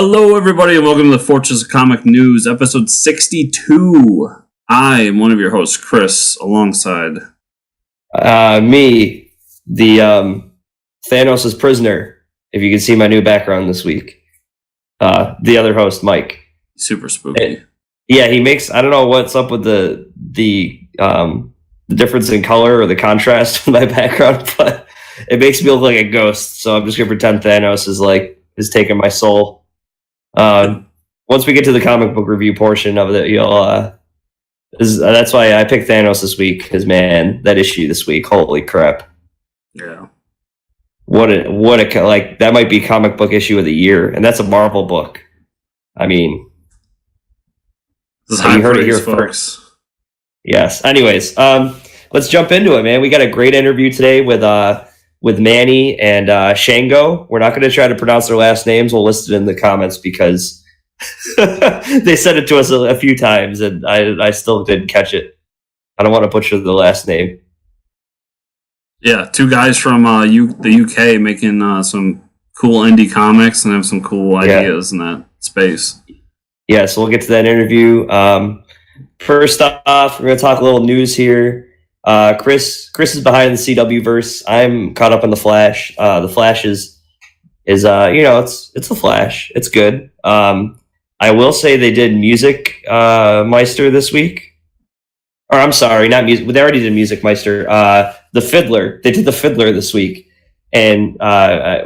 Hello, everybody, and welcome to the Fortress of Comic News, episode 62. I am one of your hosts, Chris, alongside... me, the Thanos' prisoner, if you can see my new background this week. The other host, Mike. Super spooky. Yeah, he makes... I don't know what's up with the difference in color or the contrast with my background, but it makes me look like a ghost, so I'm just going to pretend Thanos is taking my soul. Once we get to the comic book review portion of it, that's why I picked Thanos this week, because man, that issue this week, holy crap. Yeah. What a that might be comic book issue of the year, and that's a Marvel book. I mean, this is you heard it here first. Yes. Anyways, let's jump into it, man. We got a great interview today with Manny and Shango. We're not going to try to pronounce their last names. We'll list it in the comments because they said it to us a few times, and I still didn't catch it. I don't want to butcher the last name. Yeah, two guys from the UK making some cool indie comics and have some cool ideas in that space. Yeah, so we'll get to that interview. First off, we're going to talk a little news here. Chris is behind the CW verse. I'm caught up on the Flash. The Flash is it's the Flash. It's good. I will say they did Music Meister this week. Or I'm sorry, not music. They already did Music Meister. The Fiddler. They did the Fiddler this week, and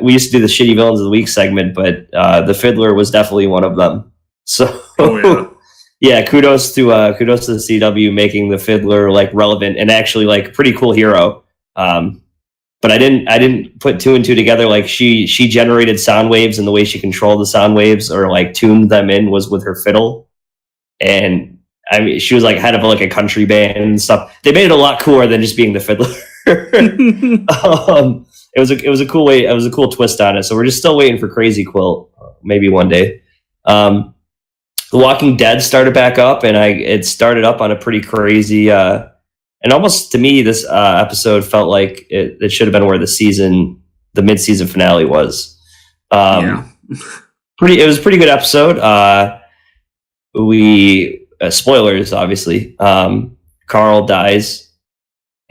we used to do the Shitty Villains of the Week segment, but the Fiddler was definitely one of them. So. Oh, yeah. Yeah, kudos to the CW making the Fiddler relevant and actually pretty cool hero. But I didn't put two and two together. She generated sound waves, and the way she controlled the sound waves or tuned them in was with her fiddle. And I mean, she was head of a country band and stuff. They made it a lot cooler than just being the Fiddler. It was a cool way. It was a cool twist on it. So we're just still waiting for Crazy Quilt, maybe one day. The Walking Dead started back up, and it started up on a pretty crazy, and almost to me, this episode felt like it should have been where the mid-season finale was. It was a pretty good episode. Spoilers, obviously. Carl dies,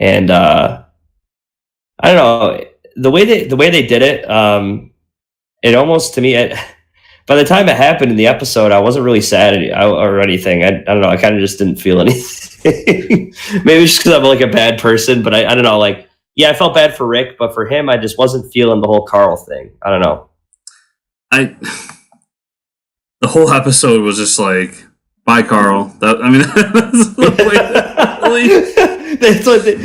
and I don't know, the way they did it. It almost, to me, by the time it happened in the episode, I wasn't really sad or anything. I don't know. I kind of just didn't feel anything. Maybe it's just because I'm a bad person, but I don't know. I felt bad for Rick, but for him, I just wasn't feeling the whole Carl thing. I don't know. The whole episode was just bye, Carl. That's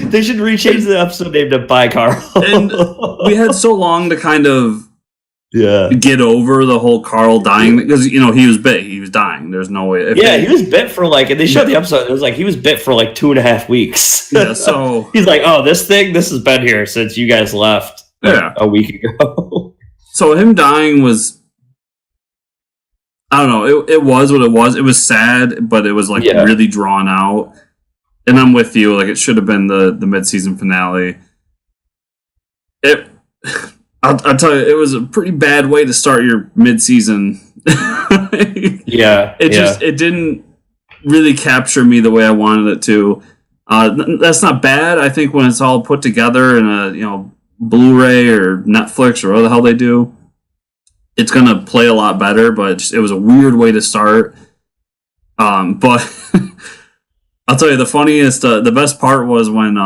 they should rechange the episode name to Bye, Carl. And we had so long to kind of get over the whole Carl dying, because he was bit. He was dying. There's no way. He was bit for and they showed the episode. It was he was bit for 2.5 weeks. Yeah, so he's this has been here since you guys left a week ago. So him dying was, I don't know. It was what it was. It was sad, but it was really drawn out. And I'm with you. It should have been the mid-season finale. I'll tell you, it was a pretty bad way to start your mid-season. It didn't really capture me the way I wanted it to. That's not bad. I think when it's all put together in a Blu-ray or Netflix or whatever the hell they do, it's gonna play a lot better. But it was a weird way to start. But I'll tell you, the best part was when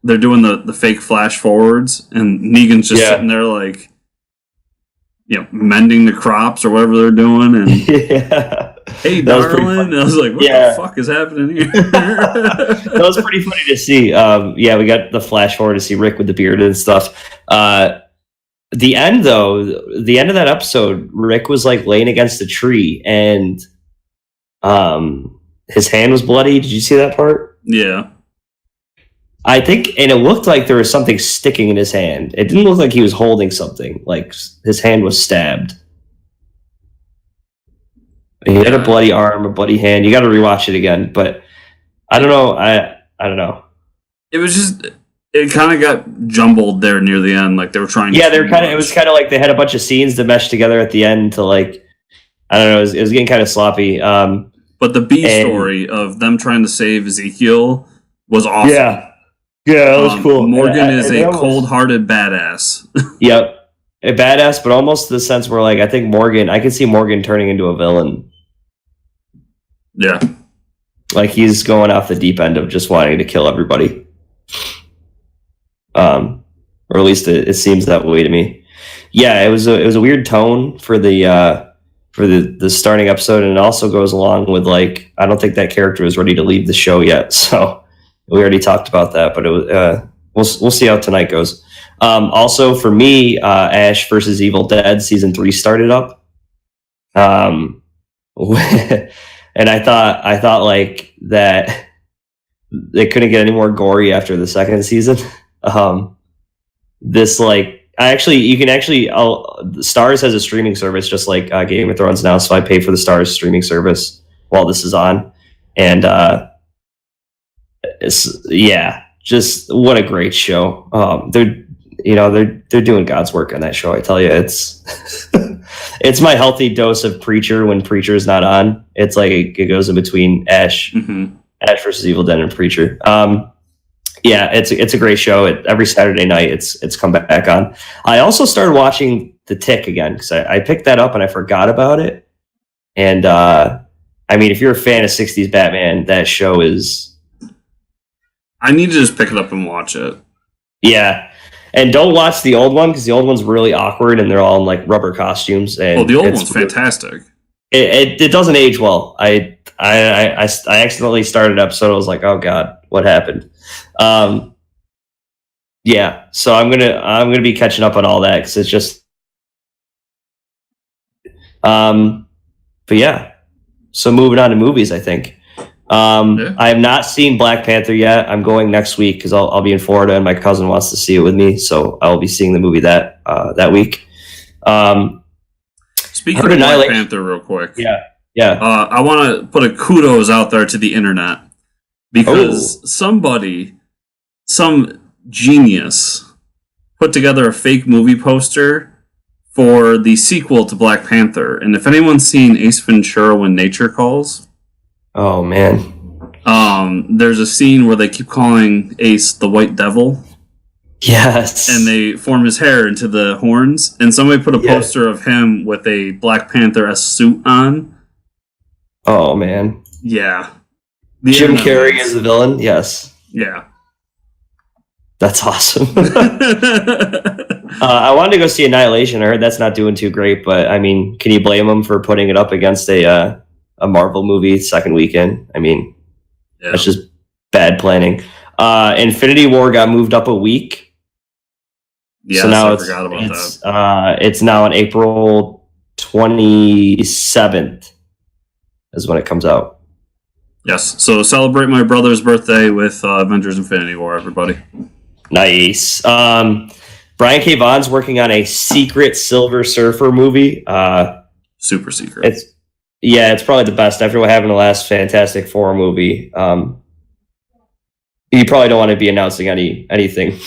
they're doing the fake flash forwards, and Negan's just sitting there mending the crops or whatever they're doing, and hey, darling, and I was what the fuck is happening here? That was pretty funny to see. We got the flash forward to see Rick with the beard and stuff. The end of that episode, Rick was laying against a tree, and his hand was bloody. Did you see that part? Yeah. I think, and it looked like there was something sticking in his hand. It didn't look like he was holding something. His hand was stabbed. He had a bloody arm, a bloody hand. You got to rewatch it again, but I don't know. I don't know. It was just, it kind of got jumbled there near the end. They were trying. Yeah, they were kind of. It was kind of they had a bunch of scenes to mesh together at the end to I don't know. It was getting kind of sloppy. But the B story of them trying to save Ezekiel was awesome. Yeah, that was cool. Morgan is a cold-hearted badass. Yep, a badass, but almost the sense where like I think Morgan, I can see Morgan turning into a villain. Yeah, like he's going off the deep end of just wanting to kill everybody. Or at least it seems that way to me. Yeah, it was a weird tone for the starting episode, and it also goes along with like I don't think that character is ready to leave the show yet. So we already talked about that, but it was we'll see how tonight goes. Also for me, Ash versus Evil Dead season 3 started up. And I thought like that they couldn't get any more gory after the second season. This like Stars has a streaming service just like Game of Thrones now, so I pay for the Stars streaming service while this is on, and just what a great show. They're doing God's work on that show. I tell you, it's it's my healthy dose of Preacher when Preacher's not on. It's like it goes in between Ash versus Evil Dead and Preacher. Yeah, it's a great show. Every Saturday night, it's come back on. I also started watching The Tick again because I picked that up and I forgot about it. And I mean, if you're a fan of '60s Batman, that show is. I need to just pick it up and watch it. Yeah, and don't watch the old one because the old one's really awkward and they're all in like rubber costumes. And the old one's fantastic. It doesn't age well. I accidentally started an episode. I was like, oh god, what happened? Yeah, so I'm gonna be catching up on all that because it's just but yeah, so moving on to movies. I think I have not seen Black Panther yet. I'm going next week because I'll be in Florida and my cousin wants to see it with me, so I'll be seeing the movie that week. Speaking of Black Panther real quick, I want to put a kudos out there to the internet. Because some genius, put together a fake movie poster for the sequel to Black Panther. And if anyone's seen Ace Ventura: When Nature Calls... Oh, man. There's a scene where they keep calling Ace the White Devil. Yes. And they form his hair into the horns. And somebody put a poster of him with a Black Panther-esque suit on. Oh, man. Yeah. Jim Carrey is the villain? Yes. Yeah. That's awesome. I wanted to go see Annihilation. I heard that's not doing too great, but I mean, can you blame them for putting it up against a Marvel movie second weekend? I mean, that's just bad planning. Infinity War got moved up a week. Yeah, so now I forgot about that. It's now on April 27th is when it comes out. Yes, so celebrate my brother's birthday with Avengers Infinity War, everybody. Nice. Brian K. Vaughan's working on a secret Silver Surfer movie. Super secret. It's probably the best after what happened in the last Fantastic Four movie. You probably don't want to be announcing anything.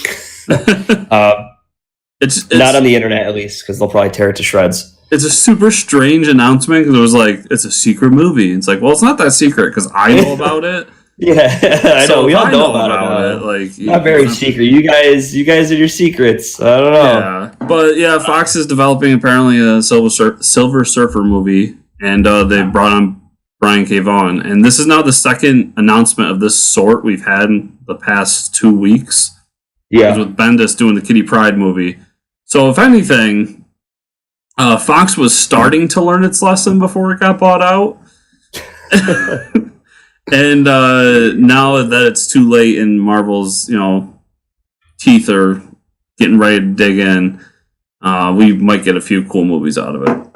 It's not on the internet, at least, because they'll probably tear it to shreds. It's a super strange announcement because it was like, it's a secret movie. It's like, well, it's not that secret because I know about it. Yeah, I know. We all know about it. Like, not very secret. You guys are your secrets. I don't know. Yeah, but yeah, Fox is developing apparently a Silver Surfer movie, and they brought on Brian K. Vaughan. And this is now the second announcement of this sort we've had in the past 2 weeks. Yeah, with Bendis doing the Kitty Pryde movie. So if anything, Fox was starting to learn its lesson before it got bought out. And now that it's too late and Marvel's, teeth are getting ready to dig in, we might get a few cool movies out of it.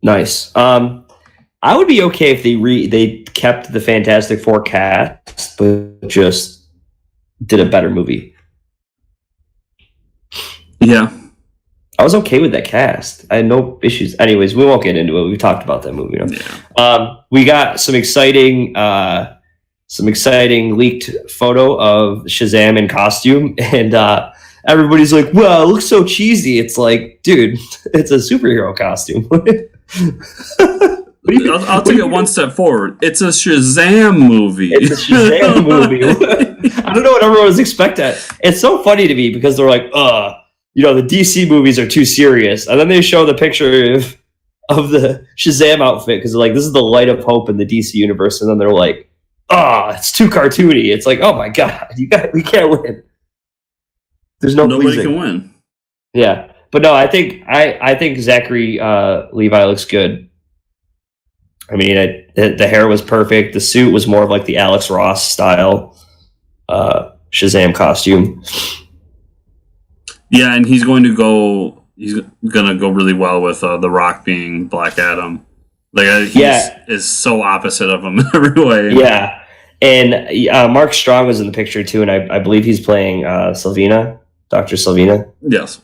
Nice. I would be okay if they kept the Fantastic Four cast, but just did a better movie. Yeah. I was okay with that cast. I had no issues. Anyways, we won't get into it. We talked about that movie. Yeah. We got some exciting leaked photo of Shazam in costume, and everybody's like, "Wow, it looks so cheesy." It's like, dude, it's a superhero costume. I'll take it one step forward. It's a Shazam movie. It's a Shazam movie. I don't know what everyone was expecting. It's so funny to me because they're like, the DC movies are too serious. And then they show the picture of the Shazam outfit because they're like, this is the light of hope in the DC universe. And then they're like, it's too cartoony. It's like, oh my God, we can't win. There's nobody pleasing. Can win. Yeah. But no, I think Zachary Levi looks good. I mean, the hair was perfect. The suit was more of like the Alex Ross style Shazam costume. Yeah, and he's gonna go really well with The Rock being Black Adam. Like is so opposite of him in every way. Yeah, and Mark Strong was in the picture too, and I believe he's playing Sylvina, Dr. Sylvina. Yes.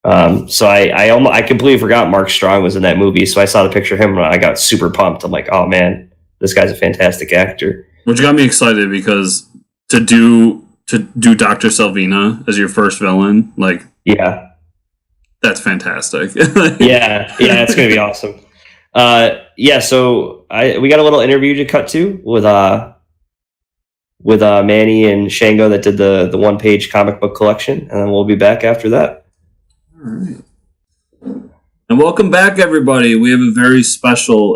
So I completely forgot Mark Strong was in that movie. So I saw the picture of him and I got super pumped. I'm like, oh man, this guy's a fantastic actor. Which got me excited because to do Dr. Sylvina as your first villain, like, yeah, that's fantastic. yeah, it's gonna be awesome. So we got a little interview to cut to with Manny and Shango that did the one-page comic book collection, and then we'll be back after that. All right. And welcome back, everybody. We have two very special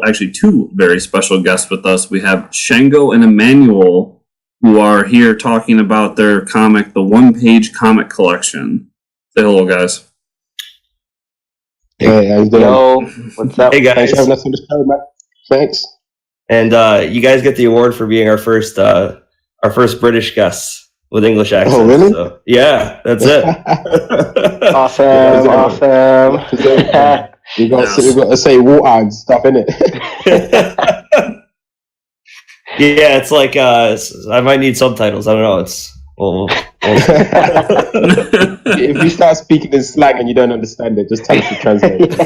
guests with us. We have Shango and Emanual, who are here talking about their comic, the one-page comic collection. Say hello, guys. Hey, how you doing? Yo, what's up? Hey, guys. Thanks for having us on the show, man. Thanks. And you guys get the award for being our first British guests with English accents. Oh, really? So, yeah, that's it. Awesome. We got to say water and stuff, innit? Yeah, it's like I might need subtitles. I don't know. If you start speaking in slang and you don't understand it, just tell us to translate.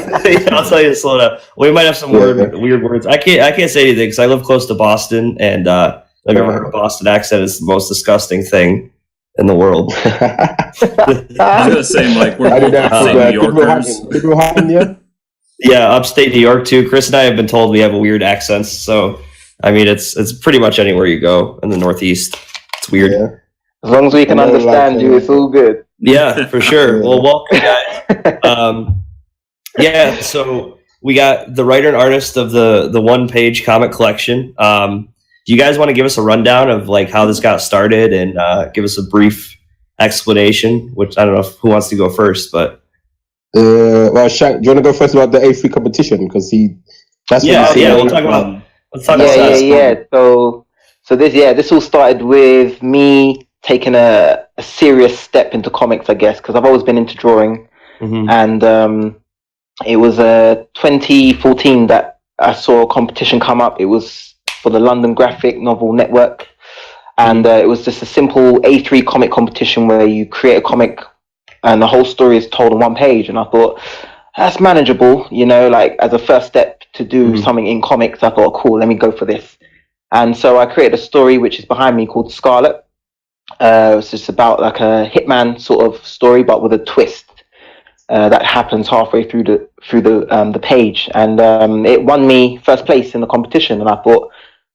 I'll tell you to slow down. We might have some weird words. I can't say anything because I live close to Boston, and I've never heard a Boston accent. It's the most disgusting thing in the world. I was gonna say, like, we're both upstate New Yorkers. Yeah, upstate New York too. Chris and I have been told we have a weird accents, so I mean it's pretty much anywhere you go in the Northeast. It's weird. Yeah. As long as we can understand you, it's all good. Yeah, for sure. Well, welcome, guys. So we got the writer and artist of the one-page comic collection. Do you guys want to give us a rundown of like how this got started and give us a brief explanation? Which I don't know who wants to go first, but Shank, do you want to go first about the A3 competition? Because we'll talk about. Let's talk about that. Yeah. So this all started with me taking a serious step into comics, I guess, because I've always been into drawing, and it was 2014 that I saw a competition come up. It was for the London Graphic Novel Network, and it was just a simple A3 comic competition where you create a comic and the whole story is told on one page. And I thought, that's manageable, like as a first step to do something in comics. I thought, cool, let me go for this. And so I created a story which is behind me called Scarlet. It's just about like a hitman sort of story, but with a twist that happens halfway through the page. And it won me first place in the competition. And I thought,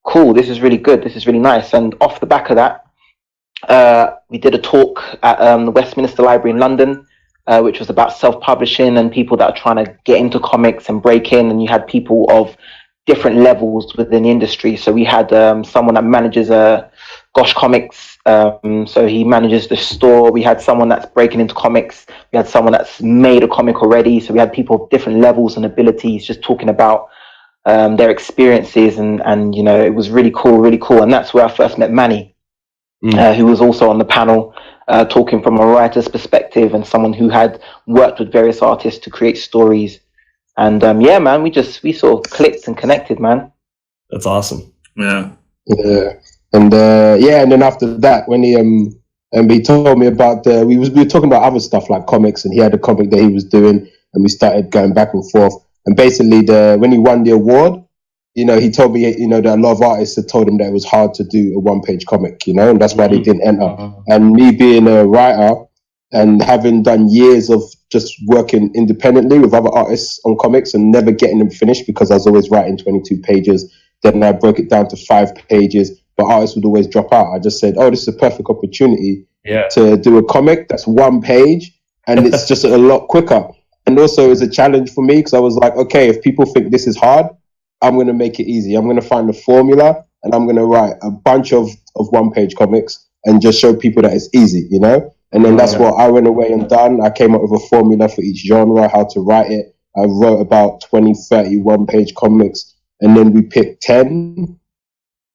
cool, this is really good. This is really nice. And off the back of that, we did a talk at the Westminster Library in London, which was about self-publishing and people that are trying to get into comics and break in. And you had people of different levels within the industry. So we had someone that manages Gosh Comics. So he manages the store. We had someone that's breaking into comics. We had someone that's made a comic already. So we had people of different levels and abilities just talking about their experiences. And it was really cool. And that's where I first met Manny, who was also on the panel, talking from a writer's perspective and someone who had worked with various artists to create stories. And man, we sort of clicked and connected, man. That's awesome. Yeah. And then after that, when he told me about we were talking about other stuff like comics, and he had a comic that he was doing, and we started going back and forth. And basically, when he won the award, he told me, that a lot of artists had told him that it was hard to do a one-page comic, and that's why they didn't enter. And me being a writer, and having done years of just working independently with other artists on comics and never getting them finished because I was always writing 22 pages. Then I broke it down to 5 pages, but artists would always drop out. I just said, oh, this is a perfect opportunity to do a comic that's 1 page, and it's just a lot quicker. And also it's a challenge for me because I was like, okay, if people think this is hard, I'm going to make it easy. I'm going to find the formula and I'm going to write a bunch of 1-page comics and just show people that it's easy, you know? And then that's what I went away and done. I came up with a formula for each genre, how to write it. I wrote about 20, 30 1-page comics, and then we picked 10,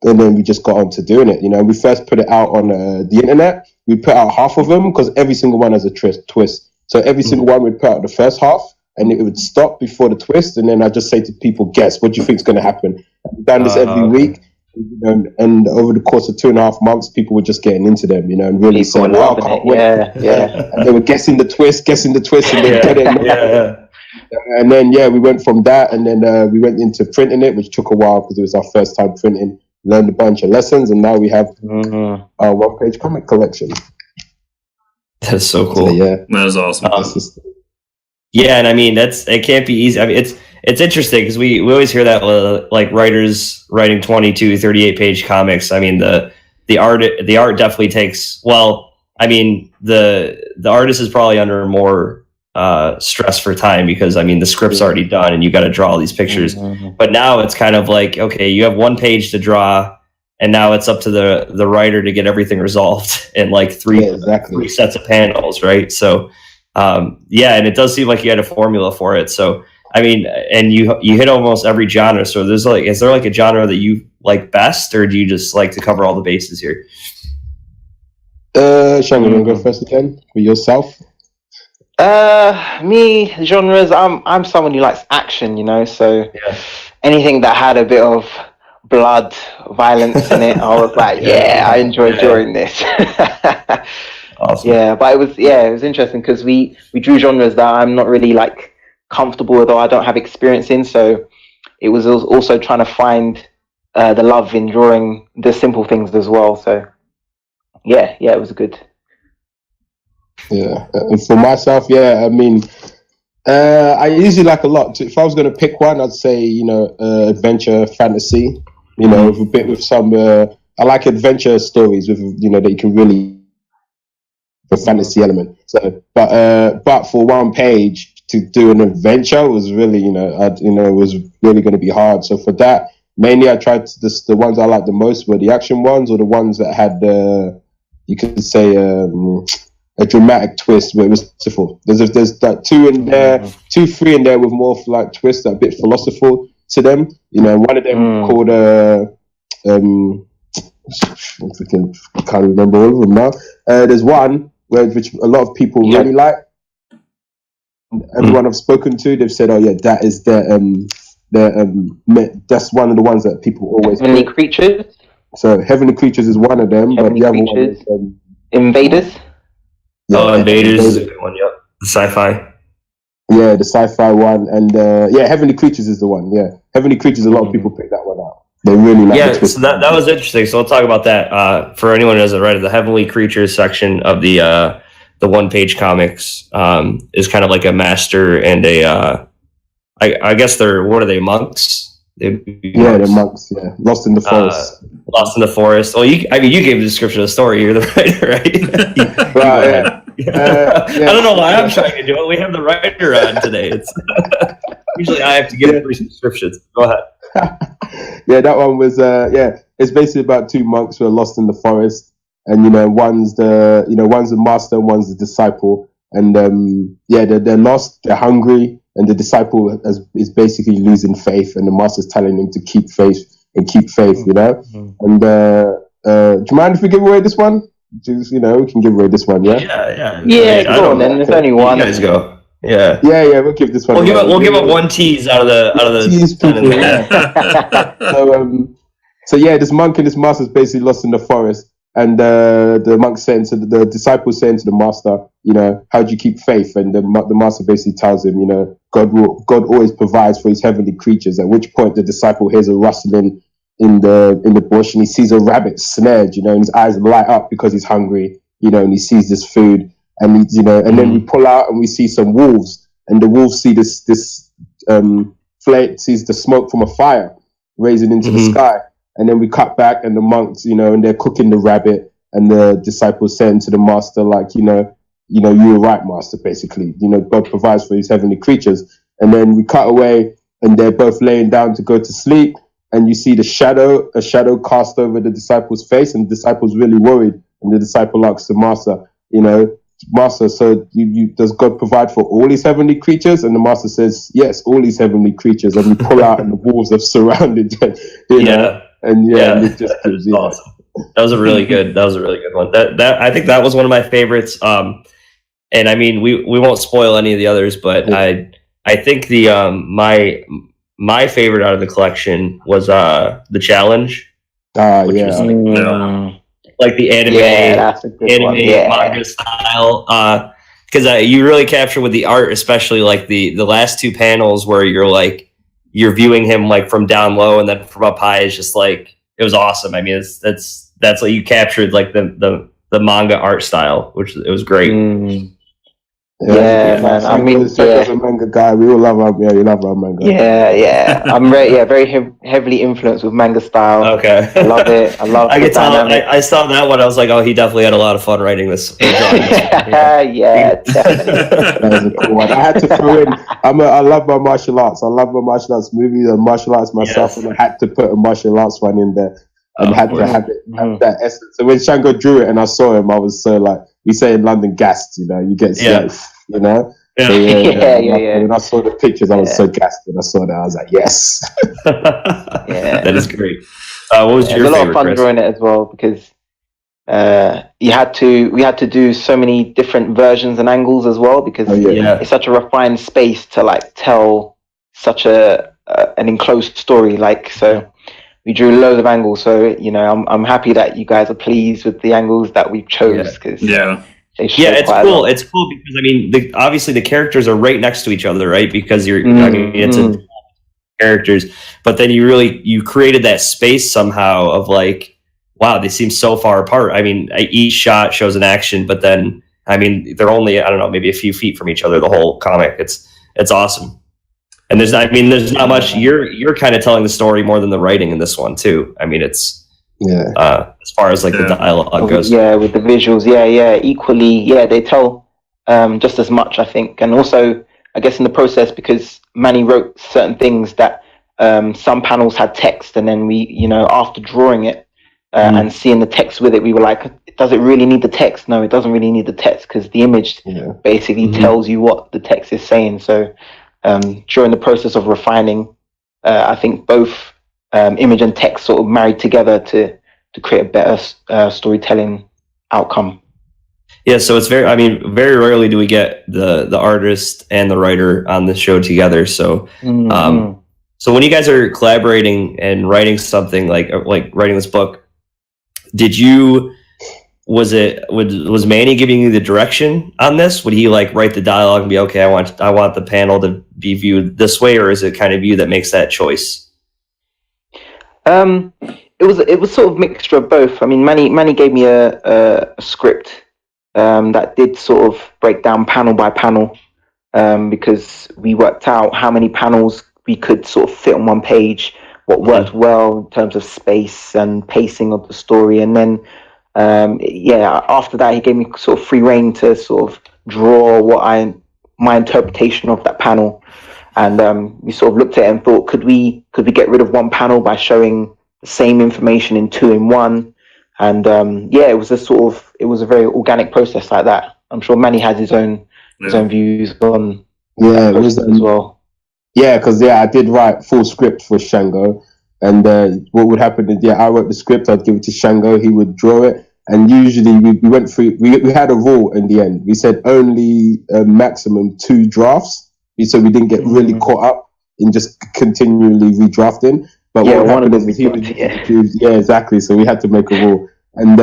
and then we just got on to doing it. You know, we first put it out on the internet. We put out half of them because every single one has a twist. So every single one we'd put out the first half, and it would stop before the twist, and then I just say to people, guess, what do you think is going to happen? I've done this every week. And over the course of 2.5 months, people were just getting into them, you know, and really saying, "Oh, I can't wait." Yeah. And they were guessing the twist, and they get it. And then we went from that, and then we went into printing it, which took a while because it was our first time printing. Learned a bunch of lessons, and now we have our 1-page comic collection. That's so cool. So, that is awesome. Yeah, and I mean it can't be easy. I mean it's interesting because we always hear that like writers writing 22, 38 page comics. I mean the art definitely takes, well, I mean the artist is probably under more stress for time because I mean the script's already done and you got to draw all these pictures. But now it's kind of like, okay, you have 1 page to draw, and now it's up to the writer to get everything resolved in like three sets of panels, right? So and it does seem like you had a formula for it. So I mean, and you hit almost every genre. So is there like a genre that you like best, or do you just like to cover all the bases here? Shango, you want to go first again for yourself? Me, genres, I'm someone who likes action, you know, so anything that had a bit of blood, violence in it, I was like, I enjoy drawing this. Awesome. Yeah, but it was interesting because we drew genres that I'm not really like comfortable with or I don't have experience in, so it was also trying to find the love in drawing the simple things as well. So it was good. And for myself, I mean, I usually like a lot. If I was going to pick one, I'd say, you know, adventure, fantasy, you know, with some, I like adventure stories with, you know, that you can really, the fantasy element. So, but for 1 page to do an adventure was really, it was really going to be hard. So for that, mainly I tried the ones I liked the most were the action ones, or the ones that had, you could say, a dramatic twist where it was philosophical. There's like 2 in there, 2, 3 in there with more like twists, a bit philosophical to them. You know, one of them called I can't remember all of them now. There's one which a lot of people really like. Everyone I've spoken to, they've said, "Oh yeah, that is that's one of the ones that people always." Heavenly Creatures. So Heavenly Creatures is one of them, but the other one is Invaders. Invaders is a good one. Yep, the sci-fi. Yeah, the sci-fi one, and Heavenly Creatures is the one. Yeah, Heavenly Creatures. A lot of people pick that one out. They really like. Yeah, so that was interesting. So we'll talk about that. For anyone who hasn't read it, the Heavenly Creatures section of the 1-page comics is kind of like a master and a I guess what are they, monks? They're monks. Yeah, lost in the forest. Lost in the forest. Well, you gave the description of the story. You're the writer, right? Right. I don't know why I'm trying to do it. We have the writer on today. It's usually I have to give descriptions. Go ahead. That one was it's basically about 2 monks who are lost in the forest, and one's the master and one's the disciple, and they're lost, they're hungry, and the disciple is basically losing faith, and the master's telling him to keep faith, and and do you mind if we give away this one? Just, we can give away this one. Go on then. There's only one. You guys go. Yeah, we'll give this one. We'll give up one tease out of the tease people. This monk and this master is basically lost in the forest, and the monk saying to the disciple saying to the master, how do you keep faith? And the master basically tells him, God always provides for his heavenly creatures. At which point the disciple hears a rustling in the bush, and he sees a rabbit snared, and his eyes light up because he's hungry, and he sees this food. and and then we pull out and we see some wolves, and the wolves see this flame, sees the smoke from a fire raising into the sky, and then we cut back and the monks, and they're cooking the rabbit, and the disciples saying to the master, like, you were right, master, basically, God provides for these heavenly creatures. And then we cut away and they're both laying down to go to sleep, and you see a shadow cast over the disciples' face, and the disciples really worried, and the disciple asks the master, Master, so does God provide for all these heavenly creatures? And the master says, yes, all these heavenly creatures. And we pull out and the wolves have surrounded them, and it just gives, awesome. That was a really good one. That I think that was one of my favorites. And I mean, we won't spoil any of the others, but I think the my favorite out of the collection was the challenge. Which was like the anime manga style, because you really capture with the art, especially like the last two panels where you're viewing him like from down low and then from up high. Is just like, it was awesome. I mean, that's like you captured like the manga art style, which it was great. Man. I mean, as a manga guy, we all love our manga. I'm very heavily influenced with manga style. Okay, I love it. I could tell. I saw that one. I was like, oh, he definitely had a lot of fun writing this. Definitely. That was a cool one. I had to throw in. I love my martial arts. I love my martial arts movies and martial arts myself, and I had to put a martial arts one in there. And had to have that essence. So when Shango drew it and I saw him, I was so like, we say in London, gassed. You get safe. When I saw the pictures, I was so gassed. When I saw that, I was like, yes. That is great. What was your favorite? It was a lot of fun drawing it as well, because we had to do so many different versions and angles as well, because it's such a refined space to like tell such an enclosed story, like so. We drew loads of angles, so I'm happy that you guys are pleased with the angles that we chose, because it's cool. It's cool because I mean, obviously the characters are right next to each other, right? Because I mean, it's a characters, but then you created that space somehow of like, wow, they seem so far apart. I mean, each shot shows an action, but then I mean, they're only, I don't know, maybe a few feet from each other. The whole comic, it's awesome. And there's not much. You're kind of telling the story more than the writing in this one too. I mean, it's as far as like the dialogue goes. Yeah, with the visuals, equally, they tell just as much, I think. And also, I guess in the process, because Manny wrote certain things that some panels had text, and then we, after drawing it and seeing the text with it, we were like, does it really need the text? No, it doesn't really need the text, because the image basically tells you what the text is saying. So. During the process of refining, I think both image and text sort of married together to create a better storytelling outcome. Yeah, so it's very rarely do we get the artist and the writer on the show together. So, so when you guys are collaborating and writing something like writing this book, was Manny giving you the direction on this? Would he like write the dialogue and be okay, I want the panel to be viewed this way, or is it kind of you that makes that choice? It was sort of mixture of both. I mean, Manny gave me a script that did sort of break down panel by panel, because we worked out how many panels we could sort of fit on one page, what worked well in terms of space and pacing of the story, and then after that he gave me sort of free reign to sort of draw my interpretation of that panel. And we sort of looked at it and thought, could we get rid of one panel by showing the same information in two in one? And it was a very organic process like that. I'm sure Manny has his own views on it was as well. Yeah, because I did write full script for Shango, and what would happen is I wrote the script, I'd give it to Shango, he would draw it. And usually we went through, we had a rule in the end. We said only maximum 2 drafts, so we didn't get really caught up in just continually redrafting. But what happened is he would, exactly. So we had to make a rule. And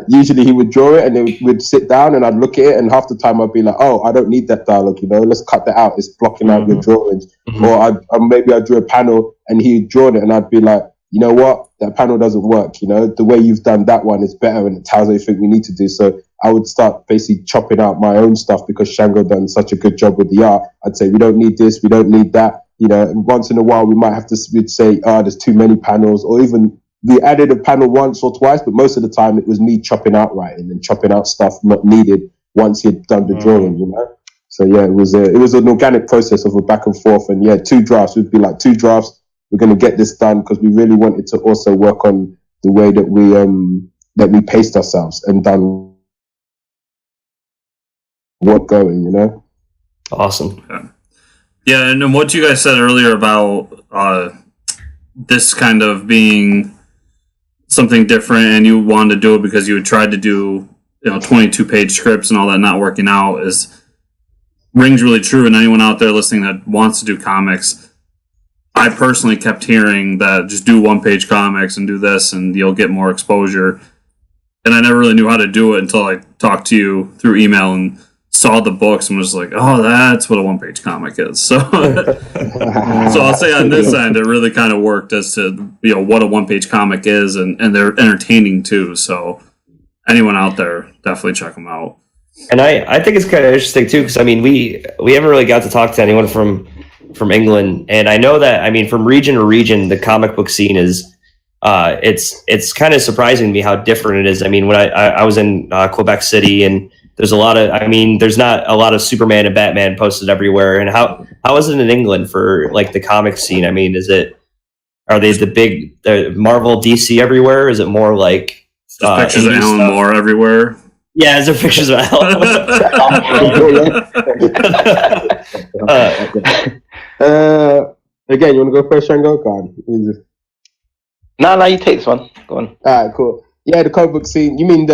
usually he would draw it, and then we'd sit down and I'd look at it, and half the time I'd be like, oh, I don't need that dialogue, let's cut that out. It's blocking out your drawings. Or maybe I'd draw a panel and he'd drawn it, and I'd be like, you know what, that panel doesn't work. You know, the way you've done that one is better, and it tells everything we need to do. So I would start basically chopping out my own stuff because Shango done such a good job with the art. I'd say we don't need this, we don't need that. You know, once in a while we might have to we'd say, there's too many panels, or even we added a panel once or twice, but most of the time it was me chopping out writing and chopping out stuff not needed once he'd done the drawing, you know. So yeah, it was an organic process of a back and forth, and yeah, 2 drafts. We'd be like 2 drafts. We're going to get this done because we really wanted to also work on the way that we paced ourselves and done work going, you know. Awesome. Yeah, and what you guys said earlier about this kind of being something different, and you wanted to do it because you had tried to do 22-page scripts and all that not working out, rings really true. And anyone out there listening that wants to do comics, I personally kept hearing that just do 1-page comics and do this and you'll get more exposure. And I never really knew how to do it until I talked to you through email and saw the books and was like, oh, that's what a 1-page comic is. So so I'll say on this end, it really kind of worked as to what a 1-page comic is, and they're entertaining too. So anyone out there, definitely check them out. And I think it's kind of interesting too, because I mean we haven't really got to talk to anyone from England, and I know that, I mean, from region to region, the comic book scene is it's kind of surprising to me how different it is. I mean, when I was in Quebec City, and there's there's not a lot of Superman and Batman posted everywhere. And how is it in England for like the comic scene? I mean, are they the big Marvel, DC everywhere? Is it more like pictures of Alan Moore everywhere? Yeah, is there pictures of Alan? Again, you want to go first, Shango? Go on. No, you take this one. Go on. All right, cool. Yeah, the comic book scene. You mean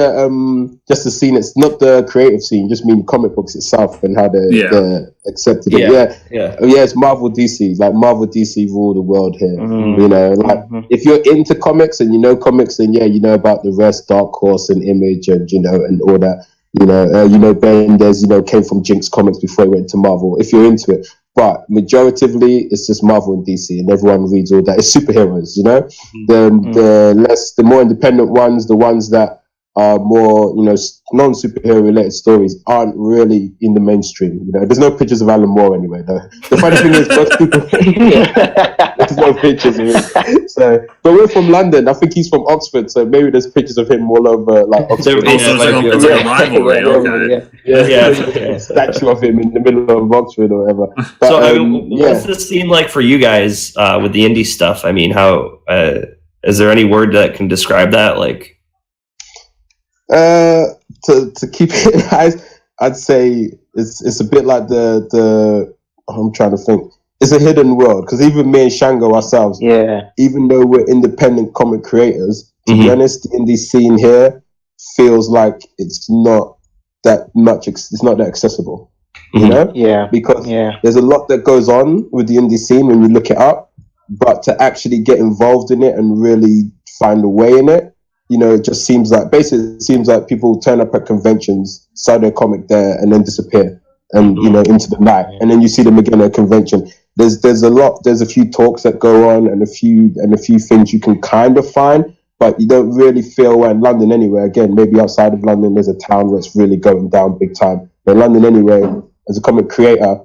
just the scene? It's not the creative scene. You just mean comic books itself and how they're accepted. Yeah. It's Marvel DC. Like Marvel DC rule the world here. You know, like if you're into comics and you know comics, then yeah, you know about the rest, Dark Horse and Image, and and all that. Bendis, came from Jinx Comics before he went to Marvel. If you're into it. But majoritively, it's just Marvel and DC, and everyone reads all that. It's superheroes, The more independent ones, the ones that are more, non-superhero related stories aren't really in the mainstream. There's no pictures of Alan Moore anyway. The funny thing is, most people there's no pictures of him. So, but we're from London. I think he's from Oxford, so maybe there's pictures of him all over, like Oxford. It's like a rivalry. Okay. Statue of him in the middle of Oxford or whatever. But, so, what's the scene like for you guys with the indie stuff? I mean, how is there any word that can describe that? Like. To keep it nice, I'd say it's a bit like the I'm trying to think. It's a hidden world, because even me and Shango ourselves, even though we're independent comic creators, to be honest, the indie scene here feels like it's not that much. It's not that accessible, because there's a lot that goes on with the indie scene when you look it up, but to actually get involved in it and really find a way in it. It just seems like people turn up at conventions, sell their comic there, and then disappear, and into the night, and then you see them again at a convention. There's a few talks that go on, and a few things you can kind of find, but you don't really feel. In London anyway, again, maybe outside of London, there's a town where it's really going down big time. But in London anyway, as a comic creator,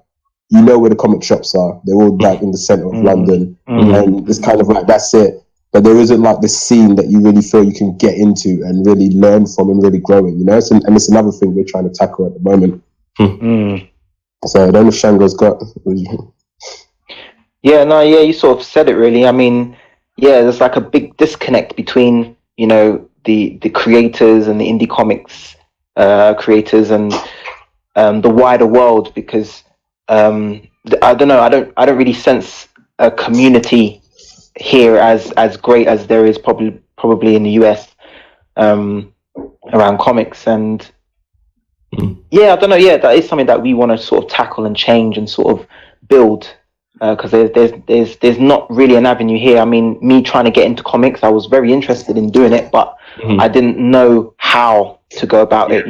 you know where the comic shops are. They're all like in the center of London, and it's kind of like that's it. But there isn't like this scene that you really feel you can get into and really learn from and really grow in, and it's another thing we're trying to tackle at the moment. So I don't know if Shango's got. You sort of said it really. I mean, there's like a big disconnect between, the creators and the indie comics creators and the wider world, because I don't know, I don't really sense a community here as great as there is probably in the US around comics. And I don't know, that is something that we want to sort of tackle and change and sort of build, because there's not really an avenue here. I mean, me trying to get into comics, I was very interested in doing it, but I didn't know how to go about it.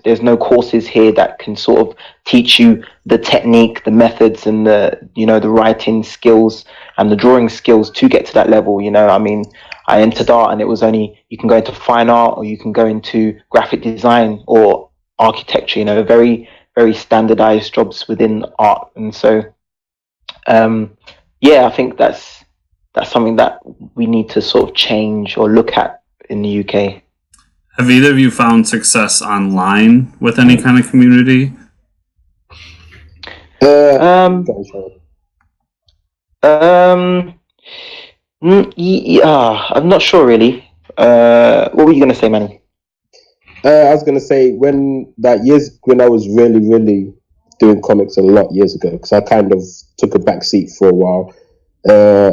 There's no courses here that can sort of teach you the technique, the methods, and the the writing skills and the drawing skills to get to that level. You know, I mean, I entered art, and it was only, you can go into fine art, or you can go into graphic design or architecture. You know, very, very standardized jobs within art. And so, yeah, I think that's something that we need to sort of change or look at in the UK. Have either of you found success online with any kind of community? I'm not sure really. What were you going to say, Manny? I was going to say when I was really doing comics a lot years ago, because I kind of took a back seat for a while. I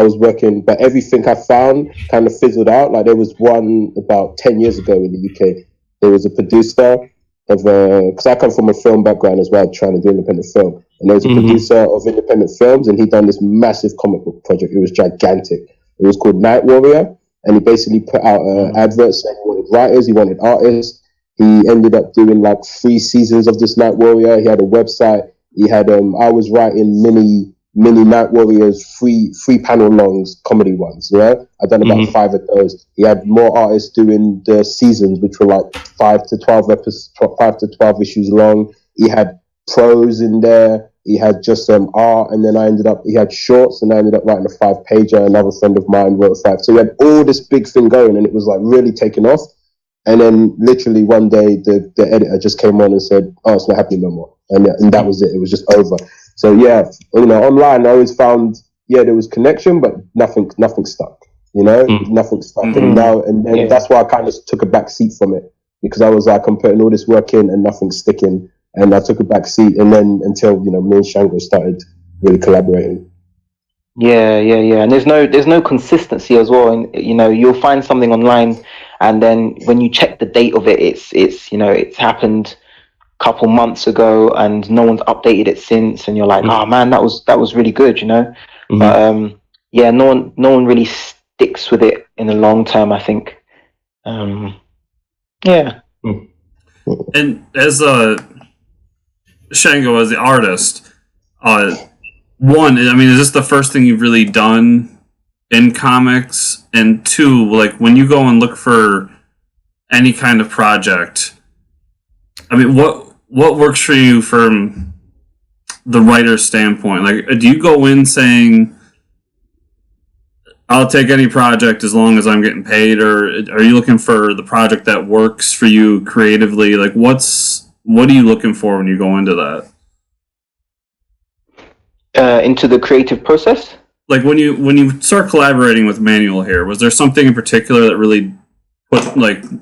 was working, but everything I found kind of fizzled out. Like there was one about 10 years ago in the UK. There was a producer of because I come from a film background as well, trying to do independent film. And there was a producer of independent films, and he'd done this massive comic book project. It was gigantic. It was called Night Warrior, and he basically put out adverts saying he wanted writers, he wanted artists. He ended up doing like 3 seasons of this Night Warrior. He had a website. He had I was writing mini Night Warriors, free panel longs, comedy ones. Yeah, I've done about 5 of those. He had more artists doing the seasons, which were like 5 to 12 issues long. He had prose in there. He had just art, and then he had shorts, and I ended up writing a 5-pager. Another friend of mine wrote a 5. So he had all this big thing going, and it was like really taking off. And then literally one day, the editor just came on and said, "Oh, it's not happening no more," and that was it. It was just over. So yeah, you know, online I always found there was connection, but nothing stuck. You know, nothing stuck. And then that's why I kind of took a back seat from it, because I was like, I'm putting all this work in and nothing's sticking, and I took a back seat. And then until me and Shango started really collaborating. Yeah, and there's no consistency as well. And you know, you'll find something online, and then when you check the date of it, it's you know, it's happened couple months ago and no one's updated it since, and you're like, oh man, that was really good, you know. But yeah, no one really sticks with it in the long term, I think. Yeah. And as Shango, as the artist, one, I mean, is this the first thing you've really done in comics? And two, like when you go and look for any kind of project, I mean, what works for you from the writer's standpoint? Like, do you go in saying, I'll take any project as long as I'm getting paid, or are you looking for the project that works for you creatively? Like, what are you looking for when you go into that? Into the creative process? Like when you start collaborating with Emanuel here, was there something in particular that really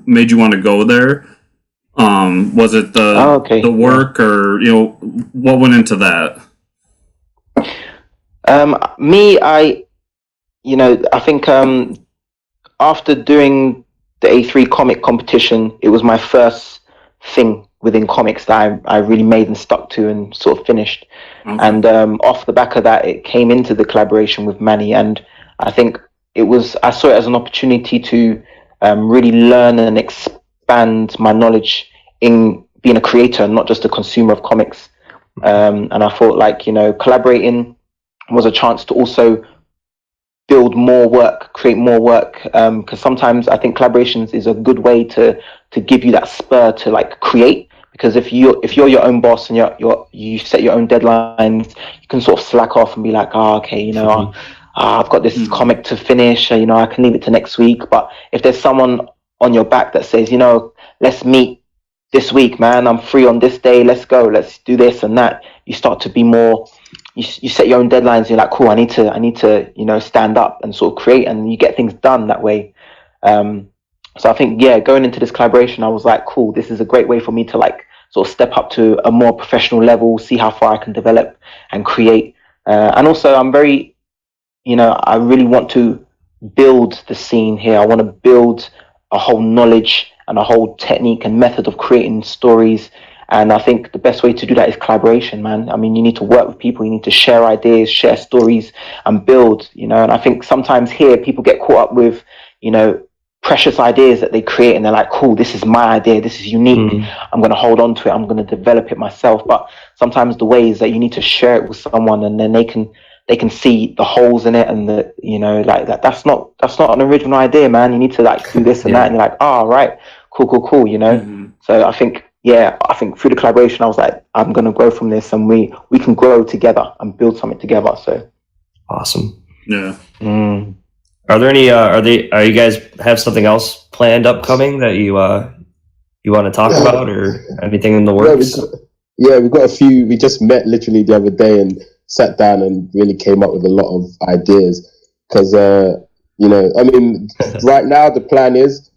made you want to go there? Was it the work, or what went into that? I think after doing the A3 comic competition, it was my first thing within comics that I really made and stuck to and sort of finished. Okay. And off the back of that, it came into the collaboration with Manny, and I think I saw it as an opportunity to really learn and expand my knowledge in being a creator and not just a consumer of comics. And I thought, collaborating was a chance to also build more work, create more work, because sometimes I think collaborations is a good way to give you that spur to create. Because if you're your own boss and you set your own deadlines, you can sort of slack off and be like, I've got this comic to finish, I can leave it to next week. But if there's someone on your back that says, let's meet this week, man, I'm free on this day, let's go, let's do this and that, you start to be more, you set your own deadlines, you're like, cool, I need to stand up and sort of create, and you get things done that way. So I think, going into this collaboration, I was like, cool, this is a great way for me to sort of step up to a more professional level, see how far I can develop and create. And also I'm very, I really want to build the scene here. I want to build a whole knowledge and a whole technique and method of creating stories. And I think the best way to do that is collaboration, man. I mean, you need to work with people, you need to share ideas, share stories and build, and I think sometimes here people get caught up with, precious ideas that they create, and they're like, cool, this is my idea, this is unique, I'm going to hold on to it, I'm going to develop it myself. But sometimes the way is that you need to share it with someone, and then they can they can see the holes in it, and the, you know, like that's not an original idea, man. You need to like do this and that, and you're like, oh, right, cool, you know. So I think through the collaboration, I was like, I'm gonna grow from this, and we can grow together and build something together. So awesome. Yeah. Are there any? Are you guys have something else planned upcoming that you want to talk about, or anything in the works? We've got a few. We just met literally the other day and sat down and really came up with a lot of ideas. Because you know, I mean, right now the plan is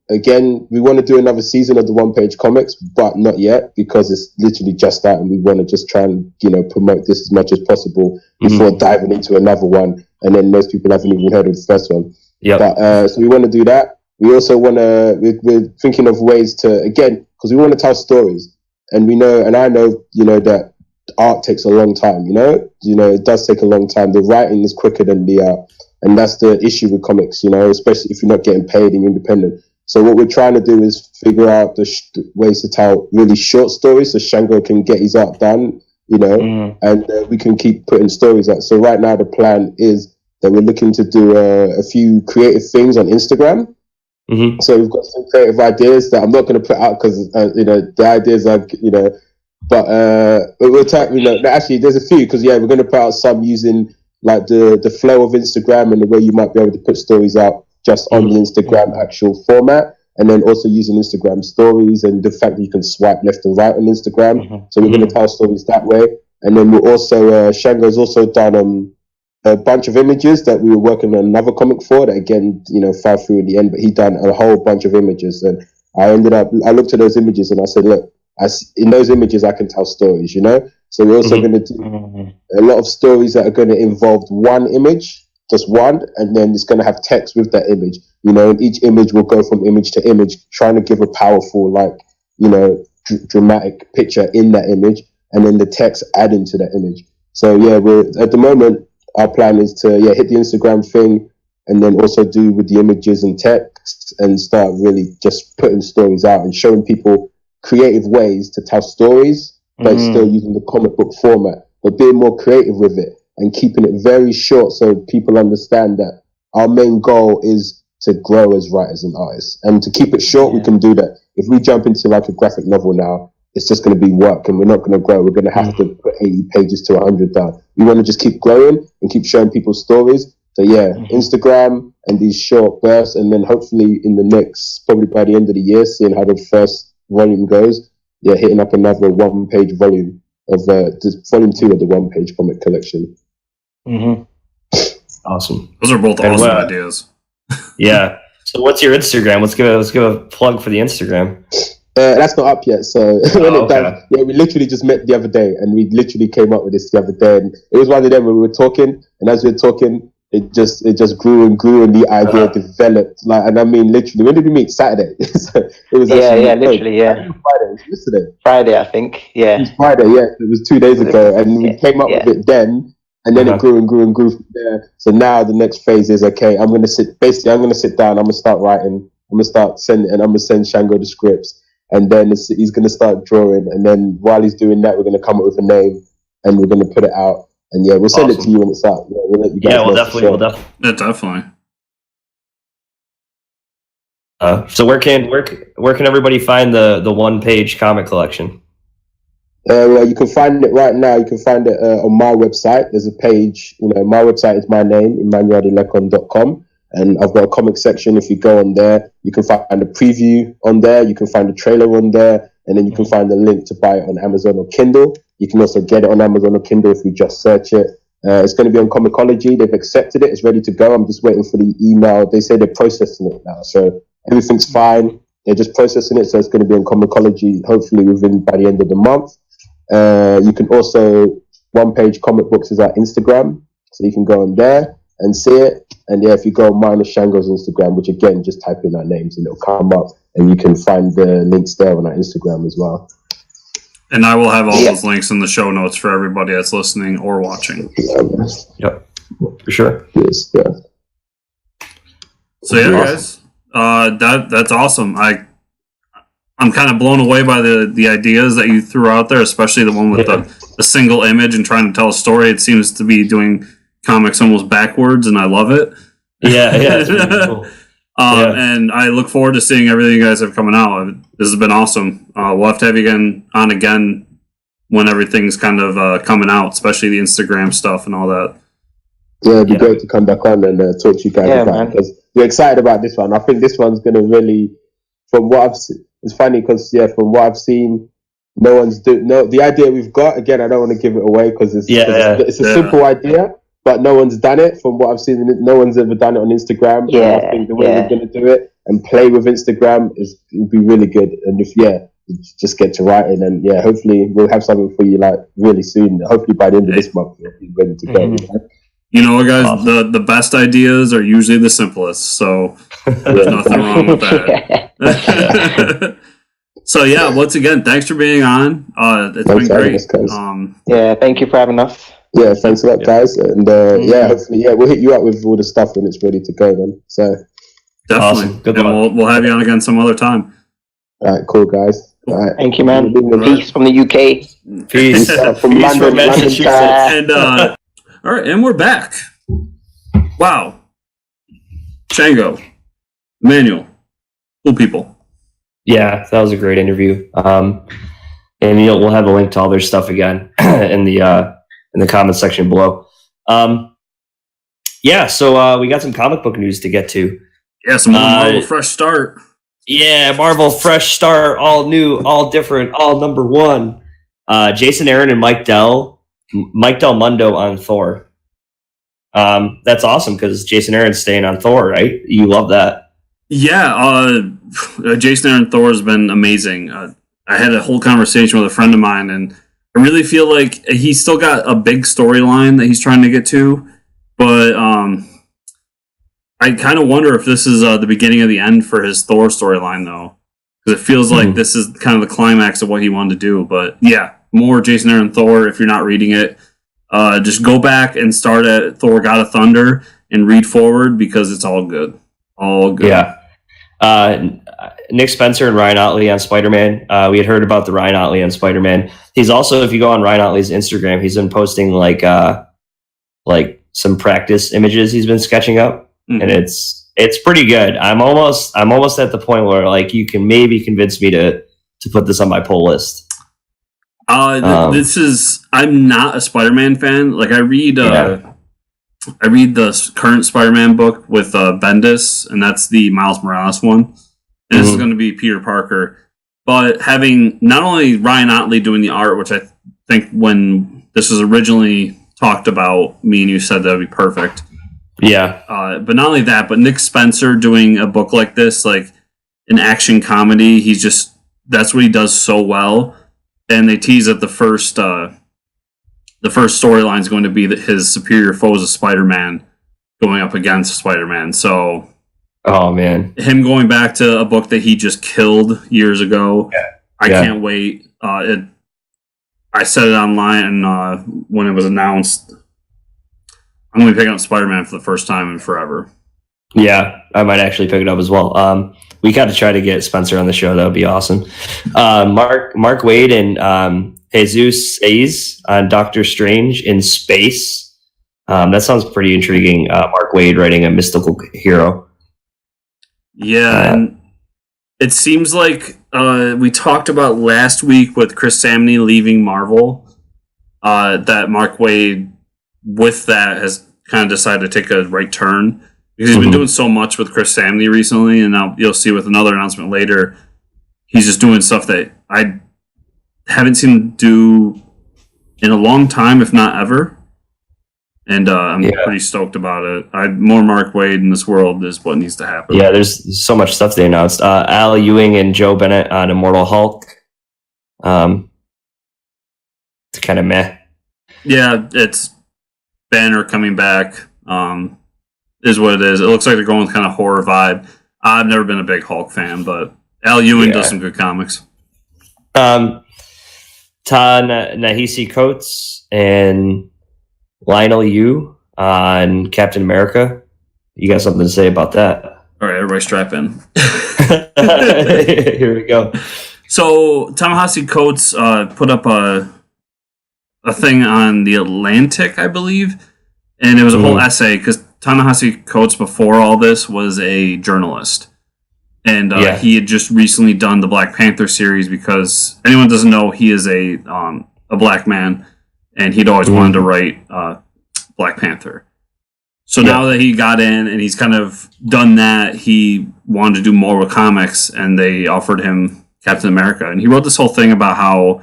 again, we want to do another season of the One Page Comics, but not yet, because it's literally just out, and we want to just try and, you know, promote this as much as possible before diving into another one, and then most people haven't even heard of the first one. But so we want to do that. We also want to, we're thinking of ways to, again, because we want to tell stories, and we know, and I know, you know, that art takes a long time, you know, it does take a long time. The writing is quicker than the art, and that's the issue with comics, you know, especially if you're not getting paid and you're independent. So what we're trying to do is figure out the ways to tell really short stories so Shango can get his art done, you know, and we can keep putting stories out. So right now the plan is that we're looking to do a few creative things on Instagram. So we've got some creative ideas that I'm not going to put out because, you know, the ideas are, you know, but we'll talk, you know, actually there's a few, because, yeah, we're going to put out some using like the flow of Instagram and the way you might be able to put stories out just on the Instagram actual format, and then also using Instagram stories and the fact that you can swipe left and right on Instagram. So we're going to tell stories that way. And then we're also, Shango's also done a bunch of images that we were working on another comic for that, again, you know, fell through in the end, but he done a whole bunch of images. And I looked at those images and I said, look, in those images I can tell stories, you know? So we're also going to do a lot of stories that are going to involve one image, just one, and then it's going to have text with that image, you know, and each image will go from image to image, trying to give a powerful, like, you know, dramatic picture in that image, and then the text adding to that image. So yeah, we're at the moment, our plan is to hit the Instagram thing, and then also do with the images and text, and start really just putting stories out and showing people creative ways to tell stories, but still using the comic book format, but being more creative with it and keeping it very short so people understand that our main goal is to grow as writers and artists. And to keep it short, we can do that. If we jump into like a graphic novel now, it's just going to be work and we're not going to grow. We're going to have to put 80 pages to 100 down. We want to just keep growing and keep showing people stories. So yeah, Instagram and these short bursts, and then hopefully in the next, probably by the end of the year, seeing how the first volume goes, hitting up another one-page volume of volume 2 of the One Page comic collection. Awesome. Those are both awesome ideas. Yeah. So what's your Instagram? Let's give a plug for the Instagram. That's not up yet. So we literally just met the other day, and we literally came up with this the other day. And it was one of them when we were talking, and as we were talking, it just grew and grew, and the idea developed. Like, and I mean, literally, when did we meet? Saturday. So it was literally, Friday. It was yesterday. Friday, I think. Yeah. It was Friday. Yeah, it was 2 days ago, and we came up with it then. And then it grew and grew and grew from there. So now the next phase is, okay, I'm going to sit down, I'm going to start writing, I'm going to start sending, and I'm going to send Shango the scripts. And then he's going to start drawing. And then while he's doing that, we're going to come up with a name and we're going to put it out. And we'll send it to you when it's out. Yeah, we'll let you guys know. Definitely. Yeah, definitely. So where can everybody find the One Page comic collection? Well, you can find it right now. You can find it on my website. There's a page, my website is my name, emanual.com, and I've got a comic section. If you go on there, you can find a preview on there. You can find a trailer on there, and then you can find a link to buy it on Amazon or Kindle. You can also get it on Amazon or Kindle if you just search it. It's going to be on Comixology. They've accepted it. It's ready to go. I'm just waiting for the email. They say they're processing it now, so everything's fine. They're just processing it, so it's going to be on Comixology hopefully by the end of the month. You can also, One Page Comic Books is our Instagram, so you can go on there and see it. And if you go on mine or Shango's Instagram, which again, just type in our names and it'll come up, and you can find the links there on our Instagram as well. And I will have all those links in the show notes for everybody that's listening or watching. Yep, for sure. Yes, yeah. So guys, that's awesome. I'm kind of blown away by the ideas that you threw out there, especially the one with a single image and trying to tell a story. It seems to be doing comics almost backwards, and I love it. Yeah, it's really cool. And I look forward to seeing everything you guys have coming out. This has been awesome. We'll have to have you on again when everything's kind of coming out, especially the Instagram stuff and all that. Yeah, it'd be great to come back on and talk to you guys about it, because we're excited about this one. I think this one's going to really, from what I've seen, it's funny because, from what I've seen, the idea we've got, again, I don't want to give it away because it's a simple idea, but no one's done it. From what I've seen, no one's ever done it on Instagram. And I think the way we're going to do it and play with Instagram would be really good. And if, just get to writing, and hopefully we'll have something for you like really soon. Hopefully by the end of this month, we'll be ready to go. You know what, guys? Awesome. The best ideas are usually the simplest, so there's nothing wrong with that. So once again, thanks for being on. It's been great. Thank you for having us. Yeah, thanks a lot, guys. And hopefully, we'll hit you up with all the stuff when it's ready to go. Then, so definitely, awesome. Good luck. We'll have you on again some other time. All right, cool, guys. All right. Thank you, man. Peace from the UK. Peace from London, Massachusetts. And all right, and we're back. Wow, Shango, Emanual, cool people. Yeah, that was a great interview. And we'll have a link to all their stuff again in the comment section below. So we got some comic book news to get to. Yeah, some more Marvel fresh start. Yeah, Marvel fresh start, all new, all different, all number one. Jason Aaron and Mike Del Mundo on Thor. That's awesome because Jason Aaron's staying on Thor, right? You love that. Yeah, Jason Aaron Thor has been amazing. I had a whole conversation with a friend of mine, and I really feel like he's still got a big storyline that he's trying to get to, but I kind of wonder if this is the beginning of the end for his Thor storyline, though, because it feels like this is kind of the climax of what he wanted to do. But more Jason Aaron Thor. If you're not reading it, just go back and start at Thor: God of Thunder and read forward because it's all good. All good. Yeah. Nick Spencer and Ryan Otley on Spider-Man. We had heard about the Ryan Otley on Spider-Man. He's also, if you go on Ryan Otley's Instagram, he's been posting like some practice images he's been sketching up, and it's pretty good. I'm almost at the point where like you can maybe convince me to put this on my pull list. I'm not a Spider-Man fan. Like I read the current Spider-Man book with Bendis, and that's the Miles Morales one. And this is going to be Peter Parker. But having not only Ryan Otley doing the art, which I think when this was originally talked about, me and you said that would be perfect. Yeah. But not only that, but Nick Spencer doing a book like this, like an action comedy, that's what he does so well. And they tease that the first storyline is going to be that his superior foes of Spider-Man going up against Spider-Man. So, oh man, him going back to a book that he just killed years ago. Yeah. I can't wait. I said it online when it was announced. I'm going to be picking up Spider-Man for the first time in forever. Yeah, I might actually pick it up as well. We got to try to get Spencer on the show. That would be awesome. Mark Waid and Jesus Saiz on Doctor Strange in Space. That sounds pretty intriguing. Mark Waid writing a mystical hero. Yeah, and it seems like we talked about last week with Chris Samney leaving Marvel, that Mark Waid, with that, has kind of decided to take a right turn. Because he's been doing so much with Chris Samney recently, and now you'll see with another announcement later, he's just doing stuff that I haven't seen him do in a long time, if not ever. And I'm pretty stoked about it. More Mark Waid in this world is what needs to happen. Yeah, there's so much stuff they announced. Al Ewing and Joe Bennett on Immortal Hulk. It's kind of meh. Yeah, it's Banner coming back. Is what it is. It looks like they're going with kind of horror vibe. I've never been a big Hulk fan, but Al Ewing does some good comics. Ta-Nihisi Coates and Lionel Yu on Captain America. You got something to say about that? All right, everybody strap in. Here we go. So Ta-Nihisi Coates put up a a thing on the Atlantic, I believe, and it was a whole essay because Ta-Nihisi Coates before all this was a journalist, and he had just recently done the Black Panther series because anyone doesn't know he is a black man, and he'd always wanted to write Black Panther. So now that he got in and he's kind of done that, he wanted to do more with comics, and they offered him Captain America. And he wrote this whole thing about how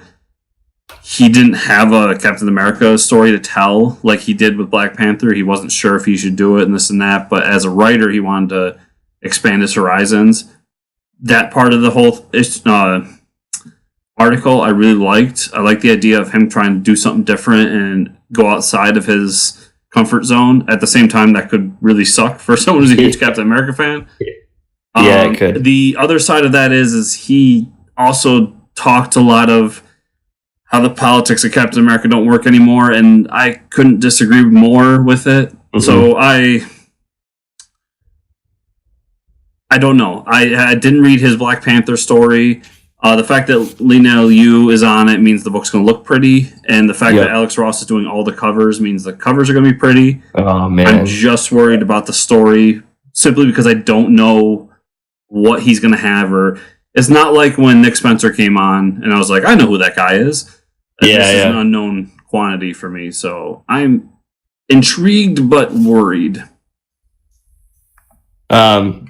he didn't have a Captain America story to tell like he did with Black Panther. He wasn't sure if he should do it and this and that, but as a writer, he wanted to expand his horizons. That part of the whole article I really liked. I liked the idea of him trying to do something different and go outside of his comfort zone. At the same time, that could really suck for someone who's a huge Captain America fan. It could. The other side of that is he also talked a lot of how the politics of Captain America don't work anymore, and I couldn't disagree more with it. So I don't know. I didn't read his Black Panther story. The fact that Lina Liu is on it means the book's going to look pretty, and the fact that Alex Ross is doing all the covers means the covers are going to be pretty. Oh, man. I'm just worried about the story simply because I don't know what he's going to have. Or it's not like when Nick Spencer came on, and I was like, I know who that guy is. This is an unknown quantity for me, so I'm intrigued but worried. We're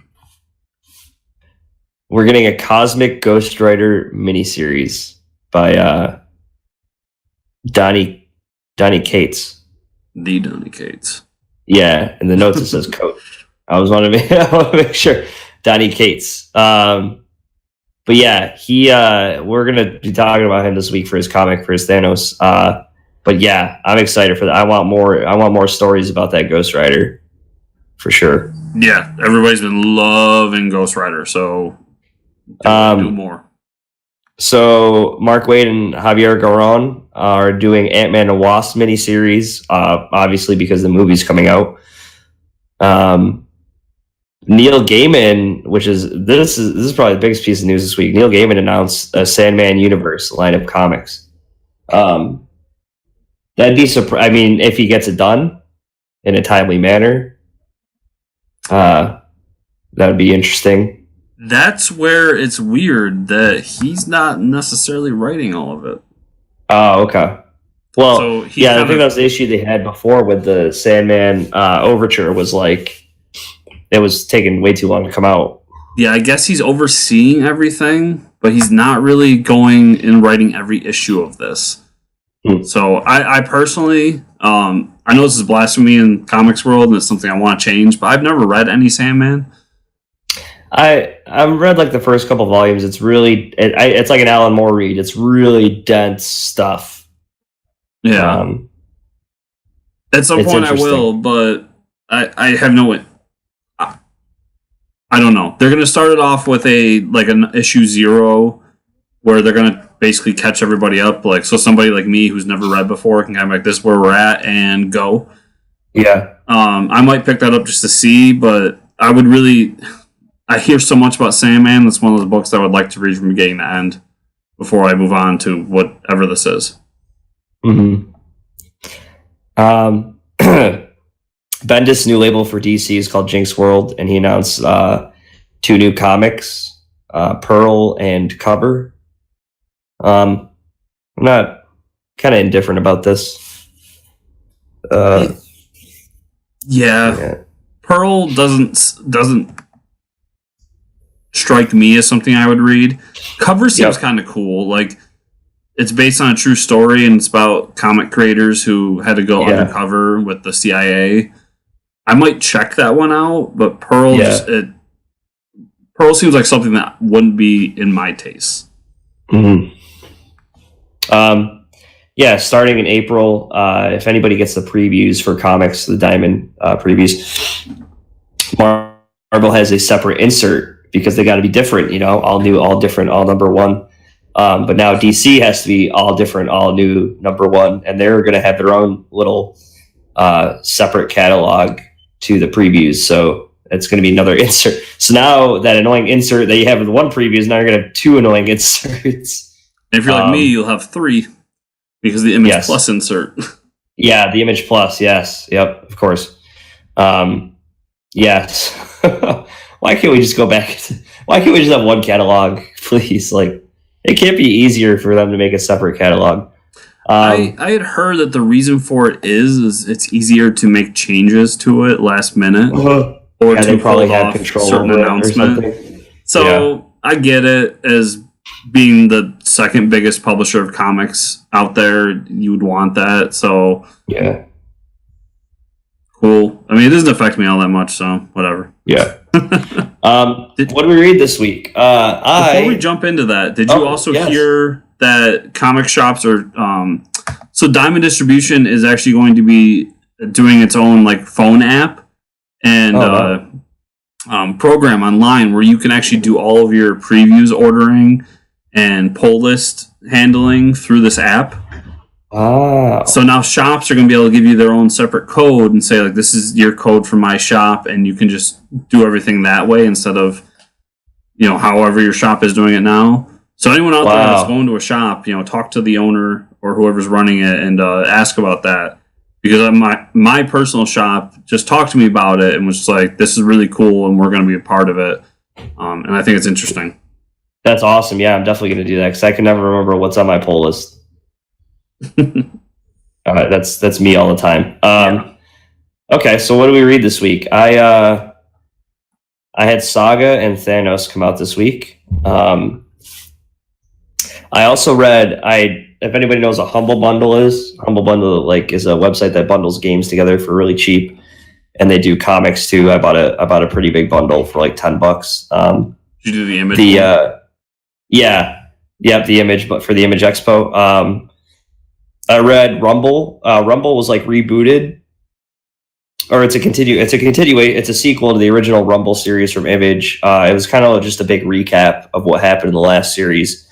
getting a Cosmic Ghost Rider miniseries by Donnie Cates. The Donnie Cates. Yeah, in the notes it says Coach. I want to make sure Donnie Cates. But yeah, we're gonna be talking about him this week for his comic for his Thanos. But yeah, I'm excited for that. I want more stories about that Ghost Rider for sure. Yeah, everybody's been loving Ghost Rider, so do more. So Mark Waid and Javier Garron are doing Ant-Man and Wasp miniseries, obviously because the movie's coming out. Neil Gaiman, this is probably the biggest piece of news this week. Neil Gaiman announced a Sandman Universe line of comics. That'd be I mean, if he gets it done in a timely manner, that would be interesting. That's where it's weird that he's not necessarily writing all of it. Oh, okay. Well, so I think that was the issue they had before with the Sandman Overture was like it was taking way too long to come out. Yeah, I guess he's overseeing everything, but he's not really going and writing every issue of this. So I personally, I know this is blasphemy in comics world and it's something I want to change, but I've never read any Sandman. I've read like the first couple volumes. It's really it's like an Alan Moore read. It's really dense stuff. Yeah. At some point I will, but I have no. I don't know. They're going to start it off with an issue 0 where they're going to basically catch everybody up. Like, so somebody like me who's never read before can kind of like, this is where we're at and go. Yeah. I might pick that up just to see, but I would really, I hear so much about Sandman. That's one of the books I would like to read from beginning to end before I move on to whatever this is. Bendis' new label for DC is called Jinx World, and he announced 2 new comics, Pearl and Cover. I'm not kind of indifferent about this. Yeah. Pearl doesn't strike me as something I would read. Cover seems kind of cool. Like, it's based on a true story, and it's about comic creators who had to go undercover with the CIA. I might check that one out, but Pearl Pearl seems like something that wouldn't be in my taste. Starting in April, if anybody gets the previews for comics, the Diamond previews, Marvel has a separate insert because they got to be different, all new, all different, all number 1. But now DC has to be all different, all new, number 1, and they're going to have their own little separate catalog to the previews. So it's going to be another insert. So now that annoying insert that you have with 1 preview is now you're going to have 2 annoying inserts. And if you're like me, you'll have 3. Because the Image Yes. Plus insert. Yeah, the Image Plus. Yes. Yep. Of course. Yes. Why can't we just go back? Why can't we just have one catalog, please? Like, it can't be easier for them to make a separate catalog. I had heard that the reason for it is it's easier to make changes to it last minute, or Yeah, to they probably pull had off control certain over it or announcement. something. So I get it, as being the second biggest publisher of comics out there, you would want that. So Yeah. cool. I mean, it doesn't affect me all that much, so whatever. Yeah. What did we read this week? Before we jump into that, did you also hear that comic shops are so Diamond Distribution is actually going to be doing its own like phone app and program online where you can actually do all of your previews ordering and pull list handling through this app. Oh. So now shops are going to be able to give you their own separate code and say, like, this is your code for my shop, and you can just do everything that way instead of, however your shop is doing it now. So anyone out there that's going to a shop, talk to the owner or whoever's running it and ask about that. Because my personal shop just talked to me about it and was just like, this is really cool and we're going to be a part of it. And I think it's interesting. That's awesome. Yeah, I'm definitely going to do that because I can never remember what's on my pull list. That's me all the time. Okay, so what do we read this week? I had Saga and Thanos come out this week. I also read, if anybody knows what Humble Bundle is, Humble Bundle is a website that bundles games together for really cheap, and they do comics too. I bought a pretty big bundle for like $10. Did you do the Image? The Image, but for the Image Expo. I read Rumble. Rumble was like rebooted, or it's a sequel to the original Rumble series from Image. It was kind of just a big recap of what happened in the last series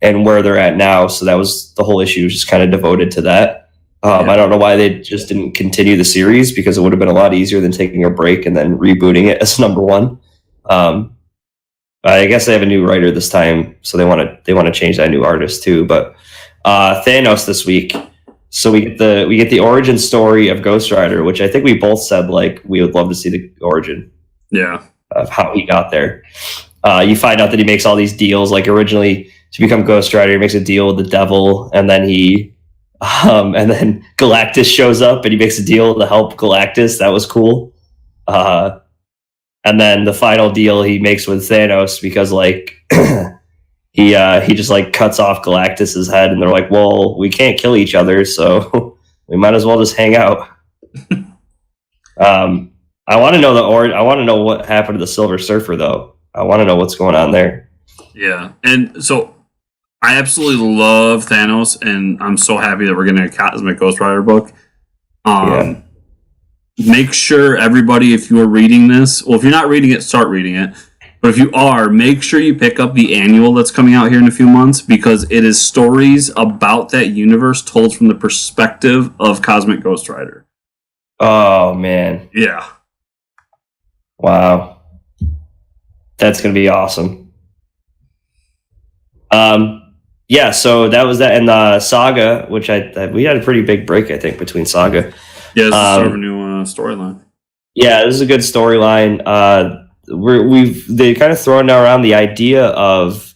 and where they're at now. So that was the whole issue, was just kind of devoted to that. I don't know why they just didn't continue the series, because it would have been a lot easier than taking a break and then rebooting it as number one. I guess they have a new writer this time, so they want to change that new artist too. But Thanos this week, so we get the origin story of Ghost Rider, which I think we both said like we would love to see the origin of how he got there. You find out that he makes all these deals. Like originally to become Ghost Rider, he makes a deal with the devil, and then and then Galactus shows up and he makes a deal to help Galactus. That was cool. And then the final deal he makes with Thanos, because like he just like cuts off Galactus's head, and they're like, well, we can't kill each other, so we might as well just hang out. I want to know I want to know what happened to the Silver Surfer, though. I want to know what's going on there. Yeah, and so I absolutely love Thanos, and I'm so happy that we're getting a Cosmic Ghost Rider book. Make sure everybody, if you are reading this, well, if you're not reading it, start reading it. But if you are, make sure you pick up the annual that's coming out here in a few months, because it is stories about that universe told from the perspective of Cosmic Ghost Rider. Oh, man. Yeah. Wow. That's going to be awesome. Yeah, so that was that. And Saga, which we had a pretty big break, I think, between Saga. Yeah, it's sort of a new storyline. Yeah, this is a good storyline. They kind of thrown around the idea of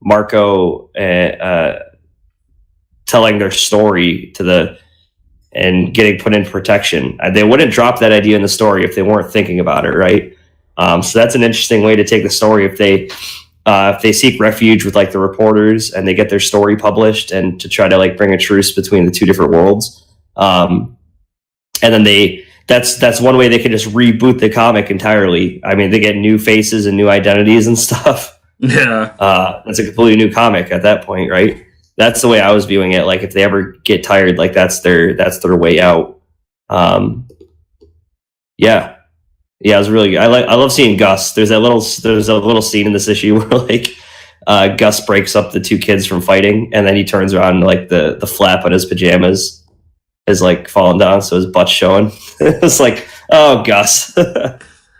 Marco telling their story and getting put in protection. They wouldn't drop that idea in the story if they weren't thinking about it, right? So that's an interesting way to take the story. If they seek refuge with like the reporters and they get their story published, and to try to like bring a truce between the two different worlds. And then that's one way they can just reboot the comic entirely. I mean, they get new faces and new identities and stuff. Yeah. That's a completely new comic at that point, right? That's the way I was viewing it. Like if they ever get tired, like that's their way out. Yeah, it was really good. I love seeing Gus. There's a little scene in this issue where like Gus breaks up the two kids from fighting, and then he turns around and like the flap on his pajamas is like falling down, so his butt's showing. It's like, oh, Gus.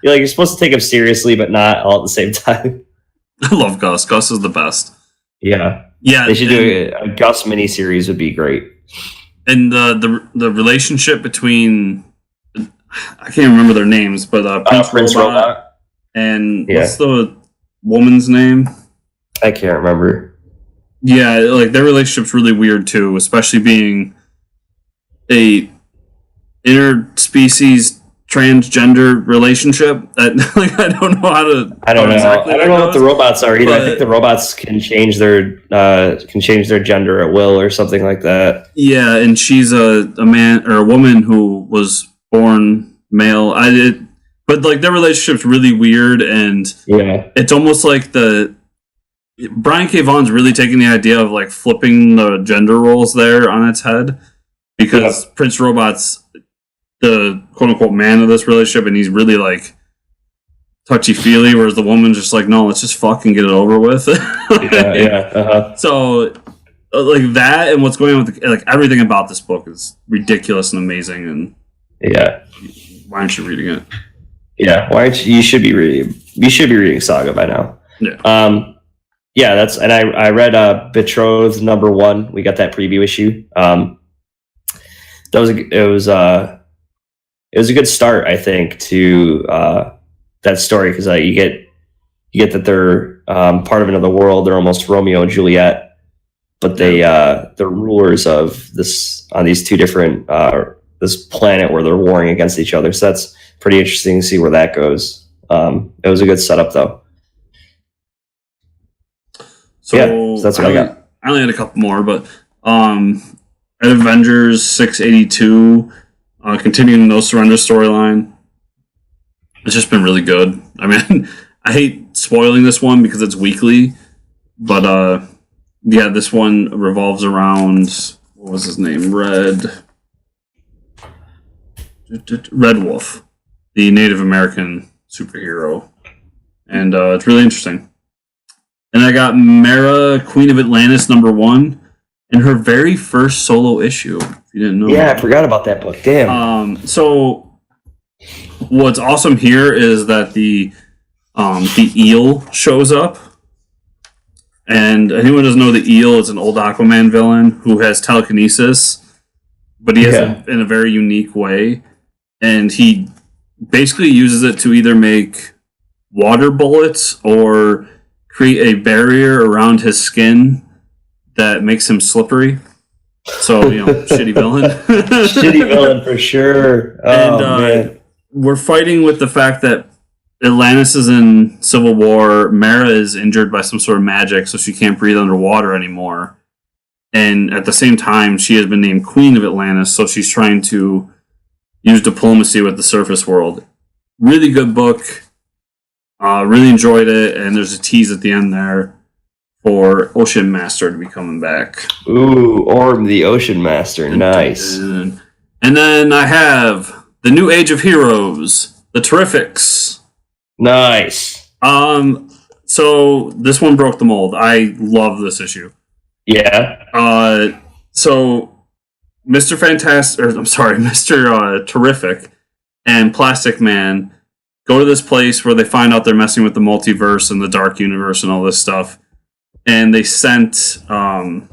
You're supposed to take him seriously, but not all at the same time. I love Gus. Gus is the best. Yeah. Yeah. They should do a Gus miniseries would be great. And the relationship between, I can't remember their names, but Prince Robot and what's the woman's name? I can't remember. Yeah, like their relationship's really weird too, especially being a interspecies transgender relationship. That like I don't know how to. I don't know. Exactly I don't know what the robots are either. but, I think the robots can change their gender at will or something like that. Yeah, and she's a man or a woman who was born male. But like their relationship's really weird, and it's almost like Brian K. Vaughan's really taking the idea of like flipping the gender roles there on its head, because Prince Robot's the quote unquote man of this relationship, and he's really like touchy feely, whereas the woman's just like, no, let's just fucking get it over with. So like that, and what's going on with like everything about this book is ridiculous and amazing, and why aren't you reading it? Yeah, why aren't you should be reading Saga by now. That's, and I read Betrothed #1. We got that preview issue. It was a good start, I think, to that story, because you get that they're part of another world. They're almost Romeo and Juliet, but they're rulers of this on these two different this planet where they're warring against each other. So that's pretty interesting to see where that goes. It was a good setup, though. So that's what I got. I only had a couple more, but at Avengers 682, continuing No Surrender storyline, it's just been really good. I mean, I hate spoiling this one because it's weekly, but this one revolves around, what was his name? Red Wolf, the Native American superhero, and it's really interesting. And I got Mara, Queen of Atlantis #1 in her very first solo issue. If you didn't know. Yeah, I forgot about that book. Damn. So what's awesome here is that the eel shows up. And anyone doesn't know, the eel is an old Aquaman villain who has telekinesis, but he has it in a very unique way. And he basically uses it to either make water bullets or create a barrier around his skin that makes him slippery. So, shitty villain. Shitty villain for sure. And we're fighting with the fact that Atlantis is in civil war. Mara is injured by some sort of magic, so she can't breathe underwater anymore. And at the same time, she has been named Queen of Atlantis, so she's trying to use diplomacy with the surface world. Really good book. Really enjoyed it, and there's a tease at the end there for Ocean Master to be coming back. Ooh, Orm the Ocean Master, nice. And then I have the New Age of Heroes, the Terrifics. Nice. So this one broke the mold. I love this issue. Yeah. So Mr. Terrific and Plastic Man go to this place where they find out they're messing with the multiverse and the dark universe and all this stuff. And they sent, I'm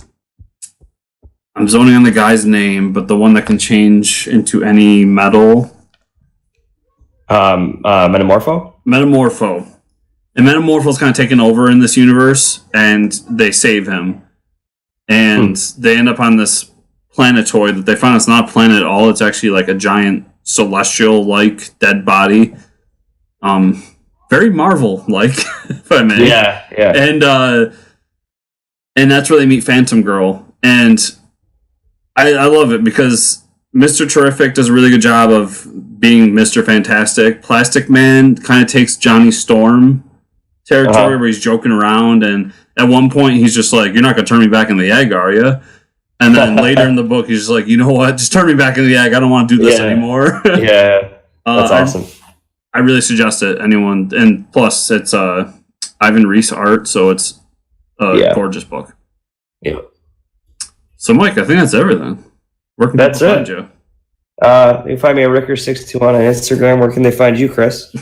zoning on the guy's name, but the one that can change into any metal. Metamorpho? Metamorpho. And Metamorpho's kind of taken over in this universe, and they save him. And they end up on this planetoid that they find it's not a planet at all. It's actually like a giant celestial-like dead body. Very Marvel-like, if I may. Yeah. And that's where they meet Phantom Girl. And I love it because Mr. Terrific does a really good job of being Mr. Fantastic. Plastic Man kind of takes Johnny Storm territory where he's joking around, and at one point he's just like, "You're not going to turn me back in the egg, are you?" And then later in the book he's just like, "You know what? Just turn me back in the egg. I don't want to do this anymore." That's awesome. I really suggest it, anyone. And plus, it's Ivan Reis art, so it's a gorgeous book. Yeah. So, Mike, I think that's everything. Where can people find you? You can find me at Ricker621 on Instagram. Where can they find you, Chris?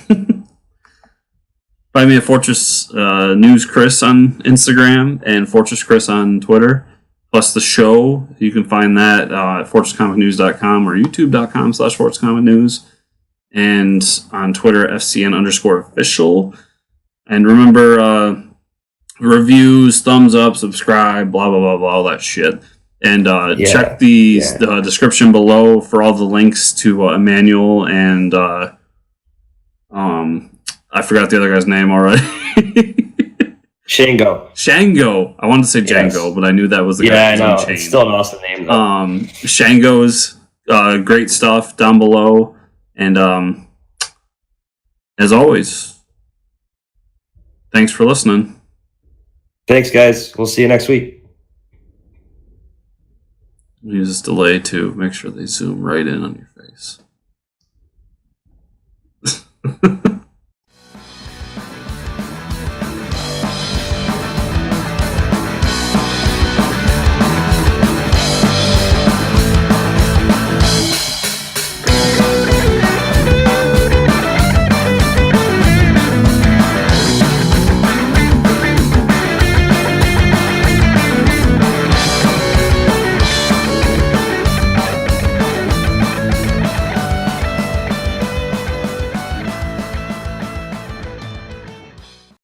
Find me at Fortress News Chris on Instagram and Fortress Chris on Twitter. plus the show. You can find that at fortresscomicnews.com or youtube.com/fortresscomicnews, and on Twitter, FCN_official. And remember, reviews, thumbs up, subscribe, blah, blah, blah, blah, all that shit. And check the description below for all the links to Emanual and I forgot the other guy's name already. Shango. I wanted to say Django, but I knew that was the guy. Yeah, I know. It's still an awesome name, though. Shango's great stuff down below. And as always, thanks for listening. Thanks, guys. We'll see you next week. Use this delay to make sure they zoom right in on your face.